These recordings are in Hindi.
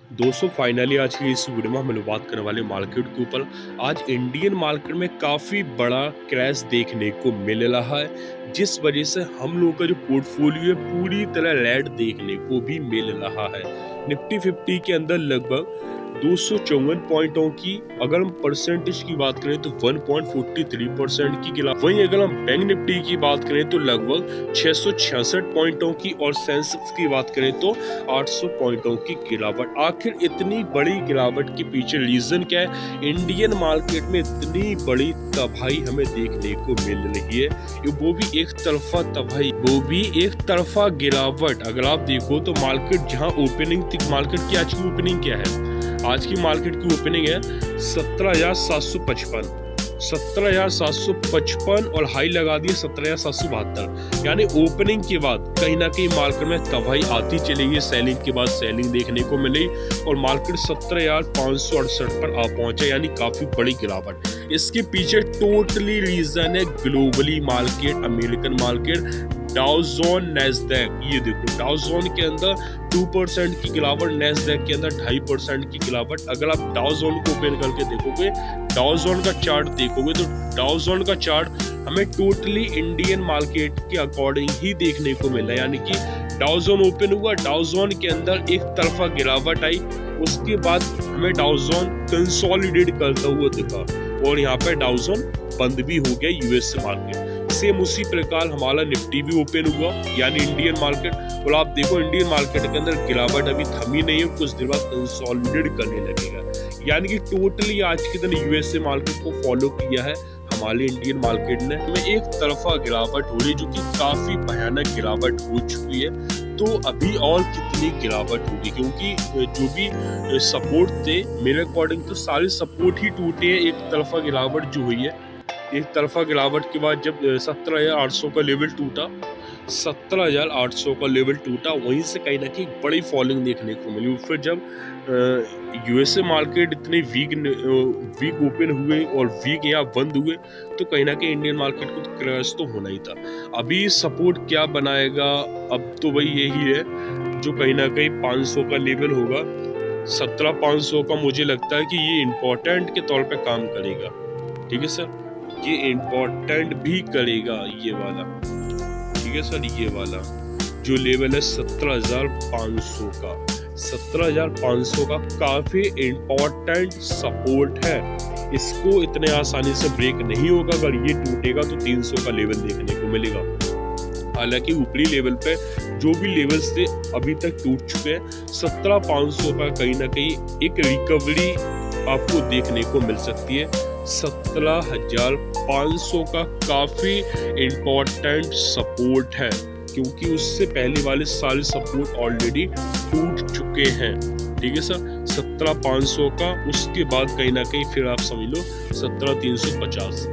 दोस्तों फाइनली आज की इस वीडियो में हम लोग बात करने वाले मार्केट के ऊपर। आज इंडियन मार्केट में काफ़ी बड़ा क्रैश देखने को मिल रहा है, जिस वजह से हम लोगों का जो पोर्टफोलियो है पूरी तरह रेड देखने को भी मिल रहा है। निफ्टी 50 के अंदर लगभग 254 पॉइंटों की अगर हम परसेंटेज की बात करें तो 1.43% की गिरावट। वहीं अगर हम बैंक निफ्टी की बात करें तो लगभग 666 पॉइंटों की और सेंसेक्स की बात करें तो 800 पॉइंटों की गिरावट। आखिर इतनी बड़ी गिरावट के पीछे रीजन क्या है? इंडियन मार्केट में इतनी बड़ी तबाही हमें देखने को मिल रही है, वो भी एक तरफा तबाही, वो भी एक तरफा गिरावट। अगर आप देखो तो मार्केट जहां ओपनिंग थी, मार्केट की आज की ओपनिंग क्या है? आज की मार्केट की ओपनिंग है 17,755 और हाई लगा दिए 17,772। यानी ओपनिंग के बाद कहीं ना कहीं मार्केट में तबाही आती चली गई। सेलिंग के बाद सेलिंग देखने को मिली और मार्केट 17,568 पर आ पहुंचा, यानी काफी बड़ी गिरावट। इसके पीछे टोटली रीजन है ग्लोबली मार्केट, अमेरिकन मार्केट, डाउ जोन, नैस्डैक। ये देखो डाउ जोन के अंदर 2% की गिरावट, नैस्डैक के अंदर 2.5% की गिरावट। अगर आप डाउ जोन को ओपन करके देखोगे, डाउ जोन का चार्ट देखोगे तो डाउ जोन का चार्ट हमें टोटली इंडियन मार्केट के अकॉर्डिंग ही देखने को मिला। यानी कि डाउ जोन ओपन हुआ, डाउ जोन के अंदर एक तरफा गिरावट आई, उसके बाद हमें डाउ जोन कंसोलिडेट करता हुआ दिखा और यहाँ पे डाउ जोन बंद भी हो गया यूएस मार्केट। सेम उसी प्रकार हमारा निफ्टी भी ओपन हुआ, यानी इंडियन मार्केट। और आप देखो इंडियन मार्केट के अंदर गिरावट अभी थमी नहीं है, कुछ देर बाद कंसोलिडेट करने लगेगा। यानी कि टोटली आज के दिन यूएसए मार्केट को फॉलो किया है हमारे इंडियन मार्केट ने। हमें एक तरफा गिरावट हो रही, जो कि काफी भयानक गिरावट हो चुकी है। तो अभी और कितनी गिरावट होगी, क्योंकि जो भी सपोर्ट थे मेरे अकॉर्डिंग तो सारे सपोर्ट ही टूटे हैं। एक तरफा गिरावट जो हुई है, एक तरफा गिरावट के बाद जब 17,800 का लेवल टूटा, 17,800 का लेवल टूटा, वहीं से कहीं ना कहीं बड़ी फॉलिंग देखने को मिली। फिर जब यूएसए मार्केट इतने वीक ओपन हुए और वीक यहाँ बंद हुए, तो कहीं ना कहीं इंडियन मार्केट को क्रैश तो होना ही था। अभी सपोर्ट क्या बनाएगा? अब तो वही यही है जो कहीं ना कहीं 500 का लेवल होगा। 17,500 का मुझे लगता है कि ये इम्पोर्टेंट के तौर पे काम करेगा। ठीक है सर, ये इम्पोर्टेंट भी करेगा ये वाला। ठीक है सर, ये वाला जो लेवल है 17,500 का, 17,500 का काफी इम्पोर्टेंट सपोर्ट है। इसको इतने आसानी से ब्रेक नहीं होगा। अगर ये टूटेगा तो 300 का लेवल देखने को मिलेगा। हालांकि ऊपरी लेवल पे जो भी लेवल्स थे अभी तक टूट चुके हैं। 17,500 का कहीं ना कहीं एक रिकवरी आपको देखने को मिल सकती है। 17,500 का काफी इम्पोर्टेंट सपोर्ट है, क्योंकि उससे पहले वाले सारे सपोर्ट ऑलरेडी टूट चुके हैं। ठीक है सर, 17,500 का, उसके बाद कहीं ना कहीं फिर आप समझ लो 17,350,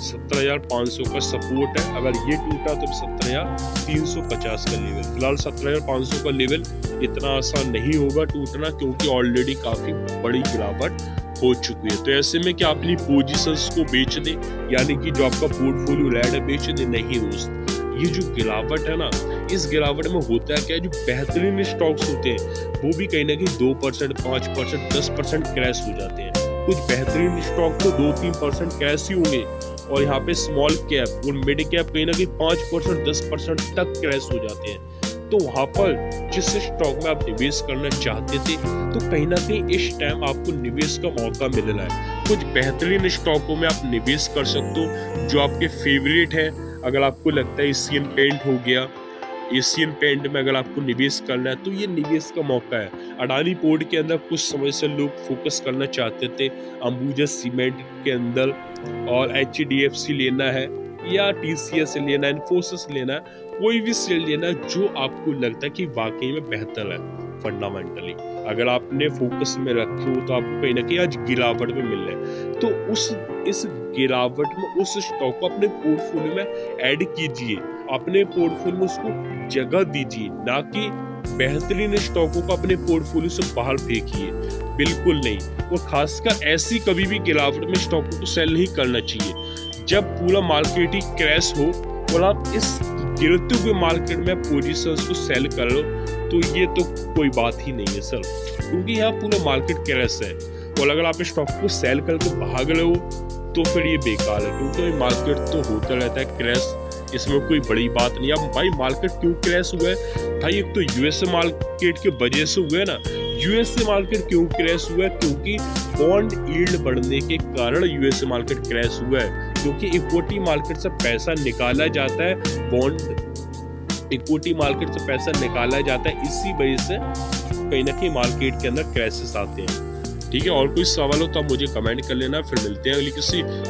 17,500 का सपोर्ट है। अगर ये टूटा तो 17,350 का लेवल। फिलहाल 17,500 का लेवल इतना आसान नहीं होगा टूटना, क्योंकि ऑलरेडी काफी बड़ी गिरावट हो चुकी है। तो ऐसे में क्या अपनी पोजीशंस को बेच दे, यानी कि जो आपका पोर्टफोलियो रेड है बेच दे? नहीं दोस्त, ये जो गिरावट है ना, इस गिरावट में होता है क्या, जो बेहतरीन स्टॉक्स होते हैं वो भी कहीं ना कहीं 2%, 5%, 10% क्रैश हो जाते हैं। कुछ बेहतरीन स्टॉक तो 2-3% क्रैश ही होंगे, और यहाँ पे स्मॉल कैप और मिड कैप कहीं ना कहीं 5%, 10% तक क्रैश हो जाते हैं। तो वहां पर जिस स्टॉक में आप निवेश करना चाहते थे, तो कहीं ना कहीं इस टाइम आपको निवेश का मौका मिल रहा है। कुछ बेहतरीन स्टॉकों में आप निवेश कर सकते हो जो आपके फेवरेट है। अगर आपको लगता है एशियन पेंट हो गया, एशियन पेंट में अगर आपको निवेश करना है तो ये निवेश का मौका है। अडानी पोर्ट के अंदर कुछ समय से लोग फोकस करना चाहते थे, अंबुजा सीमेंट के अंदर, और HDFC लेना है या TCS लेना है, इन्फोसिस लेना है, कोई भी शेयर लेना है जो आपको लगता है कि वाकई में बेहतर है फंडामेंटली। अगर आपने फोकस में रखे हो तो आपको कहीं ना कहीं आज गिरावट में मिल रहा है, तो इस गिरावट में उस स्टॉक को अपने पोर्टफोलियो में ऐड कीजिए, अपने पोर्टफोलियो में उसको जगह दीजिए, ना कि बेहतरीन स्टॉकों को अपने पोर्टफोलियो से बाहर फेंकिए। बिल्कुल नहीं। और खासकर ऐसी कभी भी गिरावट में स्टॉकों को सेल नहीं करना चाहिए जब पूरा मार्केट ही क्रैश हो और आप इस गिरते हुए मार्केट में पोजीशंस को सेल कर लो, तो ये तो कोई बात ही नहीं है सर। क्योंकि यहाँ पूरा मार्केट क्रैश है। और अगर आप स्टॉक को सेल करके भाग रहे हो तो फिर ये बेकार है, क्योंकि मार्केट तो होता रहता है क्रैश, इसमें कोई बड़ी बात नहीं। अब भाई मार्केट क्यों क्रैश हुआ है भाई, एक तो यूएसए मार्केट के वजह से हुआ है ना। यूएसए मार्केट क्यों क्रैश हुआ है, क्योंकि बॉन्ड यील्ड बढ़ने के कारण यूएसए मार्केट क्रैश हुआ है, क्योंकि इक्विटी मार्केट से पैसा निकाला जाता है, बॉन्ड इक्विटी मार्केट से पैसा निकाला जाता है, इसी वजह से कहीं ना कहीं मार्केट के अंदर क्रैशेस आते हैं। ठीक है, और कोई सवाल हो तो आप मुझे कमेंट कर लेना। फिर मिलते हैं अगली किसी